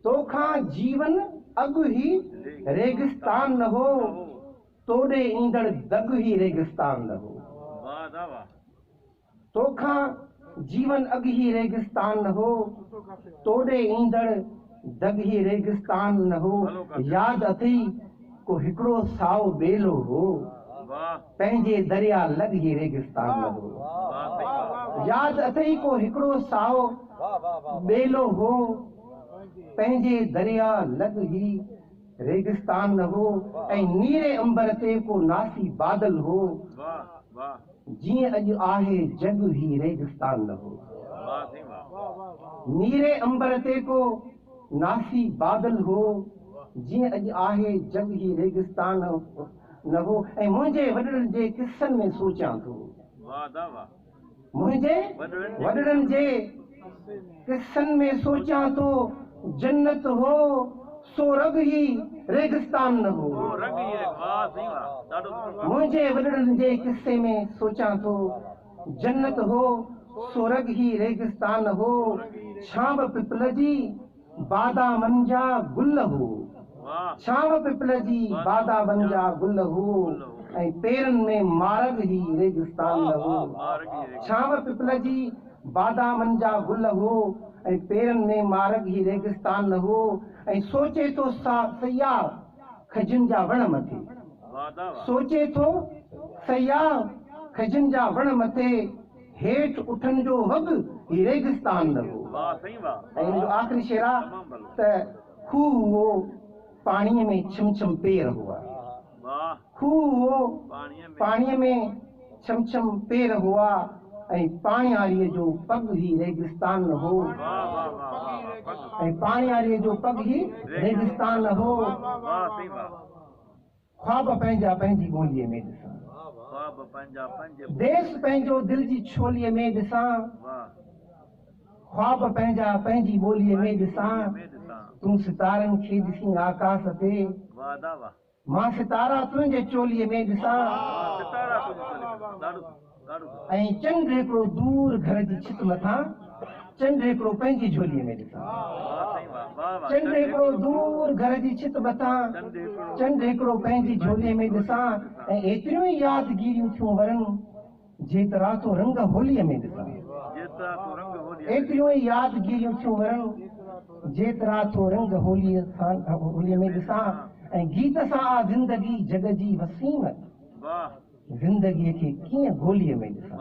तोखा जीवन अगु ही रेगिस्तान न हो, तोड़े ईंदड़ दग ही रेगिस्तान न हो। तोखा जीवन अग ही रेगिस्तान न हो, तोड़े ईंदड़ दग ही रेगिस्तान न हो। याद अथई को हिकड़ो साओ बेलो हो, पंहिंजे दरिया लग ही रेगिस्तान न हो। याद अथई को हिकड़ो साओ बेलो हो, पंहिंजे दरिया लग ही रेगिस्तान न हो। ऐं नीरे अंबर ते को नासी बादल हो, जीअं अॼु आहे जग ही रेगिस्तान न हो। नीरे अंबर ते को नासी बादल हो, जीअं अॼु आहे जग ही रेगिस्तान न हो। ऐं मुंहिंजे वॾड़नि जे किस्सनि में सोचां थो, मुंहिंजे वॾड़नि जे किस्सनि में सोचां थो, जन्नत हो सो रग ही रेगिस्तान न हो। मुंहिंजे वॾड़नि जे किस्से में सोचां थो, जन्नत हो सो रग ही रेगिस्तान हो। छांव पिपल जी बादामनि जा गुल हो, छांव पिपल जी बादामनि जा गुल हो, ऐं पेरनि में मारग ही रेगिस्तान न हो। छांव पिपल जी बादामनि जा गुल हो, ऐं पेरनि में मारग ही रेगिस्तान न हो। ऐं सोचे थो सयाह खजुनि जा वण मथे, सोचे थो सयाह खजुनि जा वण मथे, हेठि उठनि जो वग ही रेगिस्तान न हो। ऐं हिन जो आख़िरी शेर आहे त खूह हो पाणीअ में छम छम पेर हुआ, खूह हो पाणीअ में छम छम पेर हुआ, ऐं पाणीआरीअ जो पग ही रेगिस्तान न हो। ऐं पाणीआरीअ जो पग ही रेगिस्तान न हो। ख्वाब पंहिंजा पंहिंजी ॿोलीअ में ॾिसां, देश पंहिंजो दिलि जी छोलीअ में ॾिसां, ख्वाब पंहिंजा पंहिंजी ॿोलीअ में ॾिसां। तूं सितारनि खे ॾिसी आकाश ते, मां सितारा तुंहिंजे चोलीअ में ॾिसां। ऐं चंड हिकिड़ो दूर घर जी छित मथां, चंड हिकिड़ो पंहिंजी झोलीअ में ॾिसां। चंड हिकिड़ो दूर घर जी छित मथां, चंड हिकिड़ो पंहिंजी झोलीअ में ॾिसां। ऐं एतिरियूं ई यादगिरियूं थियूं वरनि, जेतिरा तो रंग होलीअ में ॾिसां। एतिरियूं ई यादगिरियूं थियूं वरनि, जेतिरा तो रंग होलीअ में ॾिसां। ऐं गीत सां आ ज़िंदगी जग जी वसीम, ज़िंदगीअ खे कीअं गोलीअ में ॾिसां।